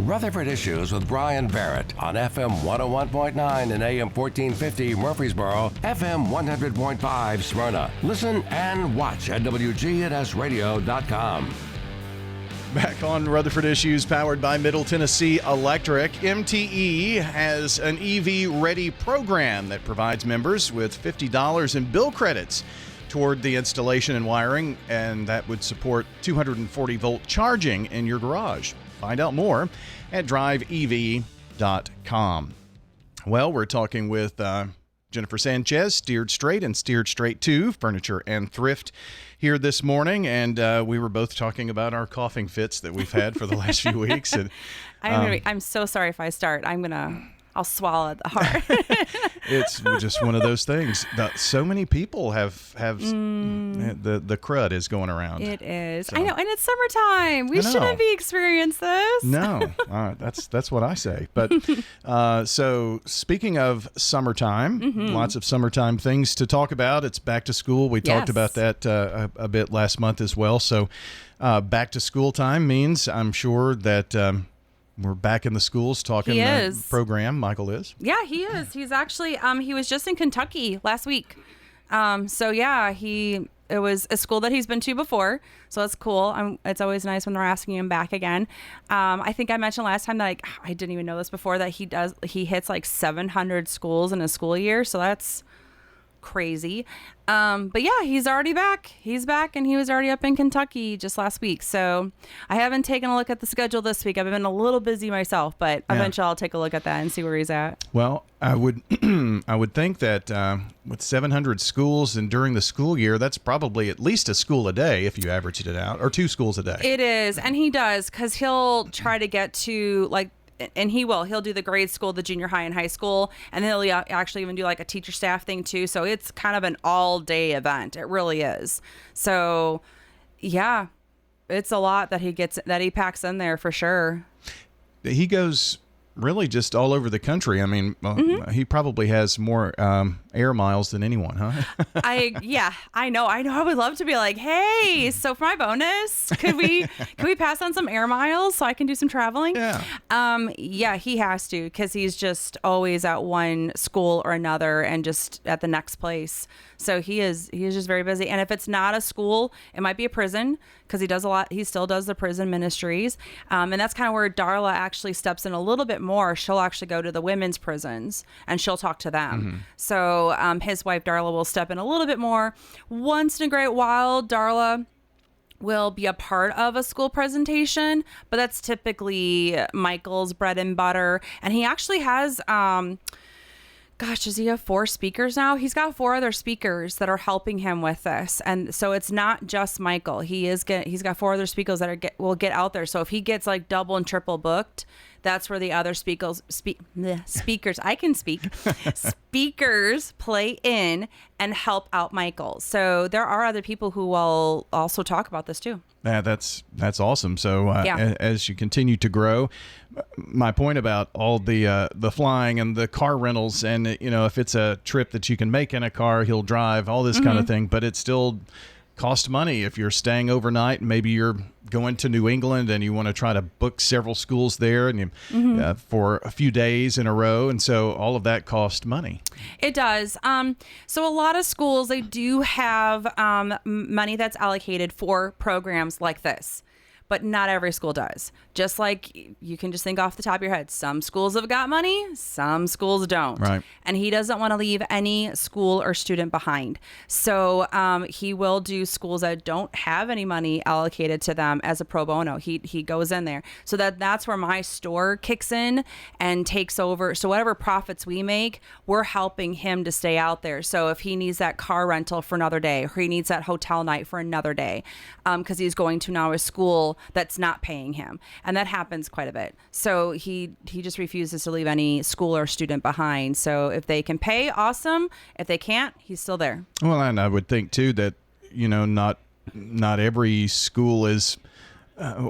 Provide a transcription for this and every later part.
Rutherford Issues with Bryan Barrett on FM 101.9 and AM 1450 Murfreesboro, FM 100.5 Smyrna. Listen and watch at WGNSradio.com. Back on Rutherford Issues, powered by Middle Tennessee Electric. MTE has an EV-ready program that provides members with $50 in bill credits toward the installation and wiring, and that would support 240-volt charging in your garage. Find out more at driveev.com. Well, we're talking with Jennifer Sanchez, Steered Straight and Steered Straight 2, Furniture and Thrift, here this morning, and we were both talking about our coughing fits that we've had for the last few weeks. And I'm so sorry if I start. I'll swallow the heart. It's just one of those things that so many people have the crud is going around. It is. So. I know, and it's summertime. We shouldn't be experiencing this. No, that's what I say. But so speaking of summertime, lots of summertime things to talk about. It's back to school. We talked about that a bit last month as well. So back to school time means, I'm sure that we're back in the schools talking the program. Michael is. Yeah, he is. He's actually, he was just in Kentucky last week. It was a school that he's been to before. So that's cool. It's always nice when they're asking him back again. I think I mentioned last time that I didn't even know this before, that he hits like 700 schools in a school year. So that's crazy. But yeah, he's already back. He's back, and he was already up in Kentucky just last week. So I haven't taken a look at the schedule this week. I've been a little busy myself, but eventually I'll take a look at that and see where he's at. Well, I would think that with 700 schools and during the school year, that's probably at least a school a day if you averaged it out, or 2 schools a day. It is, and he does, because he'll try to get to and he'll do the grade school, the junior high and high school, and then he'll actually even do like a teacher staff thing too. So it's kind of an all day event. It really is. So yeah, it's a lot that he packs in there for sure. He goes really just all over the country. I mean, he probably has more air miles than anyone, huh? I know. I would love to be like, hey, so for my bonus, can we pass on some air miles so I can do some traveling? Yeah. He has to, because he's just always at one school or another and just at the next place. So he is just very busy. And if it's not a school, it might be a prison, because he does a lot. He still does the prison ministries. And that's kind of where Darla actually steps in a little bit more. She'll actually go to the women's prisons and she'll talk to them. So his wife, Darla, will step in a little bit more. Once in a great while, Darla will be a part of a school presentation, but that's typically Michael's bread and butter. And he actually has, does he have 4 speakers now? He's got 4 other speakers that are helping him with this. And so it's not just Michael. He's got 4 other speakers that will get out there. So if he gets like double and triple booked, that's where the other speakers play in and help out Michael. So there are other people who will also talk about this too. Yeah, that's awesome. So as you continue to grow, my point about all the flying and the car rentals, and if it's a trip that you can make in a car, he'll drive, all this kind of thing, but it still costs money if you're staying overnight. Maybe you're going to New England and you want to try to book several schools there, and for a few days in a row, and so all of that costs money. It does. So a lot of schools, they do have money that's allocated for programs like this, but not every school does. Just like you can just think off the top of your head, some schools have got money, some schools don't. Right. And he doesn't want to leave any school or student behind. So he will do schools that don't have any money allocated to them as a pro bono. He goes in there. So that's where my store kicks in and takes over. So whatever profits we make, we're helping him to stay out there. So if he needs that car rental for another day, or he needs that hotel night for another day, because he's going to now a school that's not paying him. And that happens quite a bit. So he just refuses to leave any school or student behind. So if they can pay, awesome. If they can't, he's still there. Well, and I would think too that, not every school is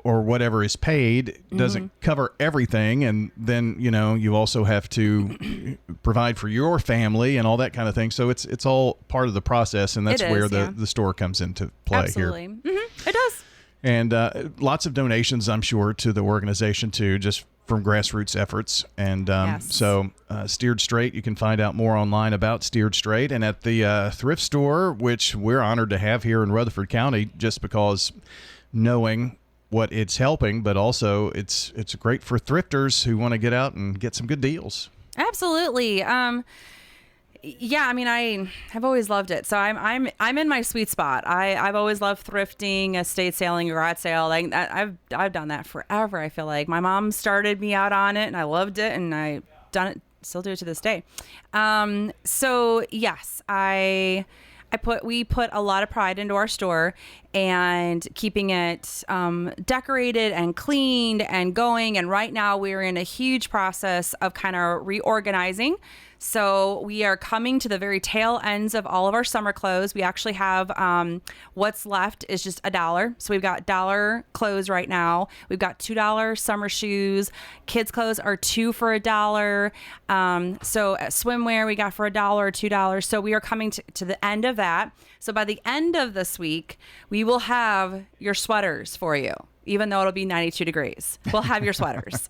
or whatever is paid doesn't cover everything. And then, you also have to provide for your family and all that kind of thing. So it's all part of the process. And that's where the store comes into play. Absolutely. Here. It does. And lots of donations, I'm sure, to the organization too, just from grassroots efforts. And so Steered Straight, you can find out more online about Steered Straight, and at the thrift store, which we're honored to have here in Rutherford County, just because knowing what it's helping, but also it's great for thrifters who want to get out and get some good deals. Absolutely. Yeah, I mean, I've always loved it. So I'm in my sweet spot. I've always loved thrifting, estate sailing, garage sale. Like I've done that forever. I feel like my mom started me out on it, and I loved it, and I done it, still do it to this day. So yes, we put a lot of pride into our store and keeping it decorated and cleaned and going. And right now we're in a huge process of kind of reorganizing. So we are coming to the very tail ends of all of our summer clothes. We actually have what's left is just $1. So we've got $1 clothes right now. We've got $2 summer shoes. Kids clothes are $2 for $1. So swimwear we got for $1 or $2. So we are coming to the end of that. So by the end of this week, we will have your sweaters for you. Even though it'll be 92 degrees, we'll have your sweaters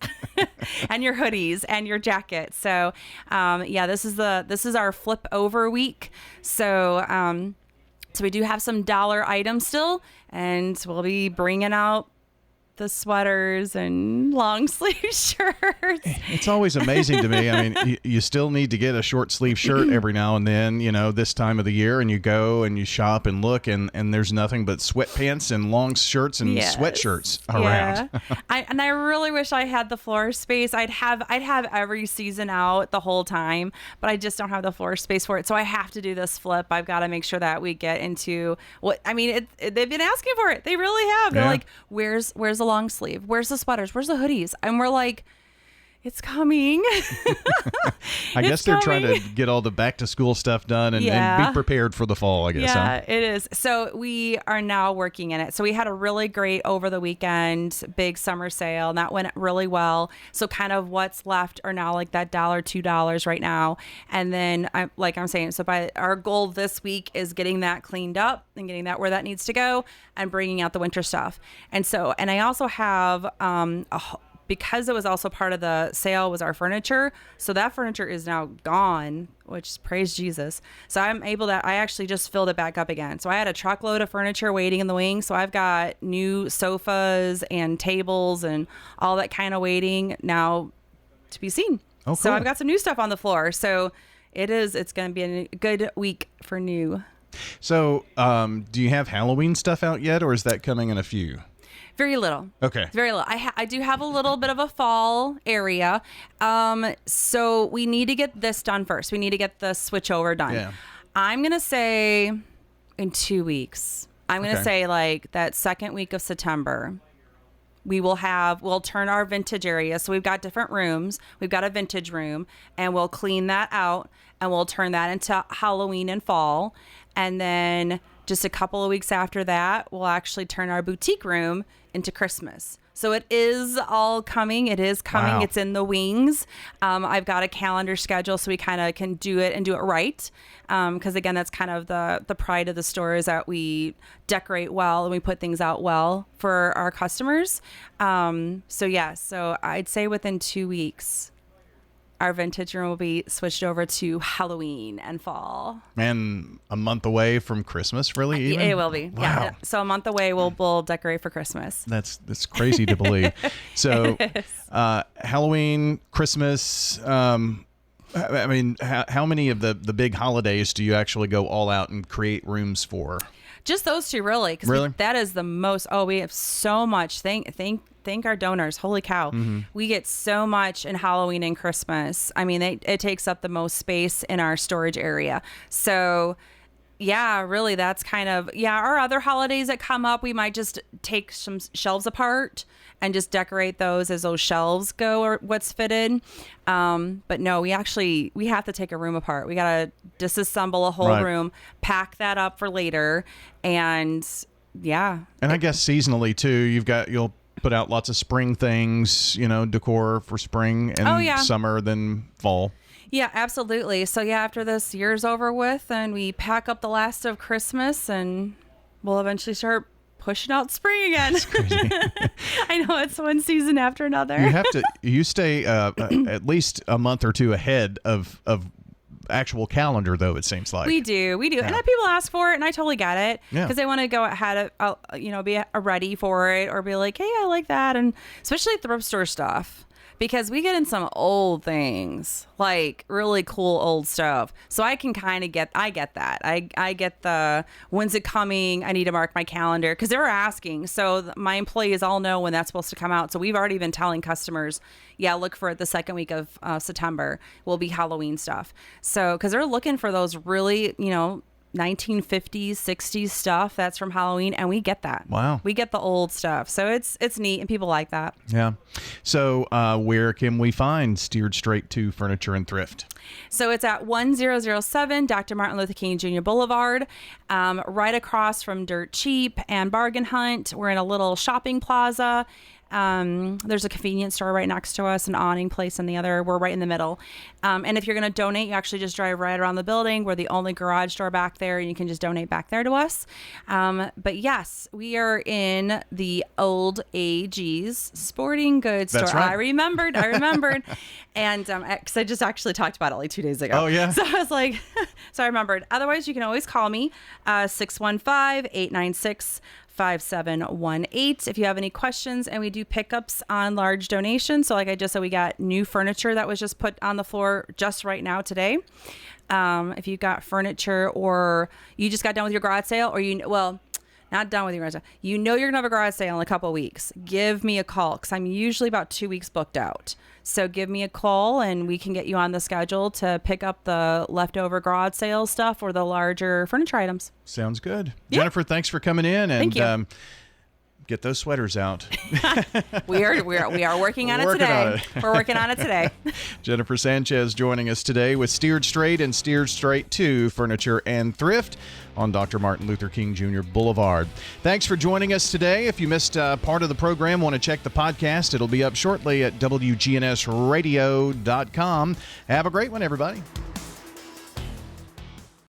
and your hoodies and your jackets. So, this is our flip over week. So we do have some dollar items still, and we'll be bringing out the sweaters and long sleeve shirts. It's always amazing to me. I mean, you still need to get a short sleeve shirt every now and then, this time of the year, and you go and you shop and look, and there's nothing but sweatpants and long shirts and sweatshirts around. I really wish I had the floor space. I'd have every season out the whole time, but I just don't have the floor space for it. So I have to do this flip. I've got to make sure that we get into they've been asking for it. They really have. They're like, where's the long sleeve? Where's the sweaters? Where's the hoodies? And we're like, it's coming. I guess they're trying to get all the back to school stuff done and be prepared for the fall, I guess. Yeah, it is. So we are now working in it. So we had a really great over the weekend, big summer sale, and that went really well. So kind of what's left are now like that $1, $2 right now. And then I'm saying, so by our goal this week is getting that cleaned up and getting that where that needs to go and bringing out the winter stuff. And I also have because it was also part of the sale was our furniture. So that furniture is now gone, which praise Jesus. So I actually just filled it back up again. So I had a truckload of furniture waiting in the wings. So I've got new sofas and tables and all that kind of waiting now to be seen. Oh, cool. So I've got some new stuff on the floor. So it's going to be a good week for new. So do you have Halloween stuff out yet, or is that coming in a few? Very little. Okay. Very little. I do have a little bit of a fall area. So we need to get this done first. We need to get the switch over done. Yeah. I'm going to say in 2 weeks. I'm going to say like that second week of September. We'll turn our vintage area. So we've got different rooms. We've got a vintage room, and we'll clean that out, and we'll turn that into Halloween and fall. And then just a couple of weeks after that, we'll actually turn our boutique room into Christmas. So it is all coming. It is coming. Wow. It's in the wings. I've got a calendar schedule so we kind of can do it and do it right. Because again, that's kind of the pride of the store is that we decorate well and we put things out well for our customers. So I'd say within 2 weeks, our vintage room will be switched over to Halloween and fall. And a month away from Christmas, really? Even? It will be. Wow. Yeah. So a month away, we'll decorate for Christmas. That's crazy to believe. So Halloween, Christmas. How many of the big holidays do you actually go all out and create rooms for? Just those two, really. Really? That is the most. Oh, we have so much. Thank our donors. Holy cow. Mm-hmm. We get so much in Halloween and Christmas. I mean, it takes up the most space in our storage area. So yeah, really, that's kind of, our other holidays that come up, we might just take some shelves apart and just decorate those as those shelves go or what's fitted. But no, we have to take a room apart. We got to disassemble a whole room, pack that up for later. And yeah. And I guess seasonally too, you'll put out lots of spring things, decor for spring and summer, then fall. Yeah, absolutely. So after this year's over with and we pack up the last of Christmas and we'll eventually start pushing out spring again. I know, it's one season after another. You stay at least a month or two ahead of actual calendar, though, it seems like. We do. Yeah. And people ask for it, and I totally get it, because they want to go ahead of, be ready for it, or be like, hey, I like that. And especially thrift store stuff, because we get in some old things, like really cool old stuff. So I can kind of get that. I get the, when's it coming? I need to mark my calendar, because they're asking. So my employees all know when that's supposed to come out. So we've already been telling customers, look for it the second week of September will be Halloween stuff. So, because they're looking for those really, 1950s, 60s stuff that's from Halloween, and we get that. Wow. We get the old stuff. So it's neat, and people like that. Yeah. So where can we find Steered Straight to Furniture and Thrift? So it's at 1007 Dr. Martin Luther King Jr. Boulevard, right across from Dirt Cheap and Bargain Hunt. We're in a little shopping plaza. There's a convenience store right next to us, an awning place in the other. We're right in the middle. And if you're going to donate, you actually just drive right around the building. We're the only garage door back there, and you can just donate back there to us. But yes, we are in the old AG's sporting goods store. Right. I remembered. And because I just actually talked about it like 2 days ago. Oh, yeah. So I was like, so I remembered. Otherwise, you can always call me, 615-896-5718 if you have any questions. And we do pickups on large donations. So like I just said, we got new furniture that was just put on the floor just right now today. If you got furniture, or you just got done with your garage sale, or not done with your garage sale, you're gonna have a garage sale in a couple of weeks, give me a call, because I'm usually about 2 weeks booked out. So give me a call, and we can get you on the schedule to pick up the leftover garage sale stuff or the larger furniture items. Sounds good. Yeah. Jennifer, thanks for coming in, and Thank you. Get those sweaters out. We are working on it today. We're working on it today. Jennifer Sanchez joining us today with Steered Straight and Steered Straight to Furniture and Thrift on Dr. Martin Luther King Jr. Boulevard. Thanks for joining us today. If you missed part of the program, want to check the podcast, it'll be up shortly at WGNSradio.com. Have a great one, everybody.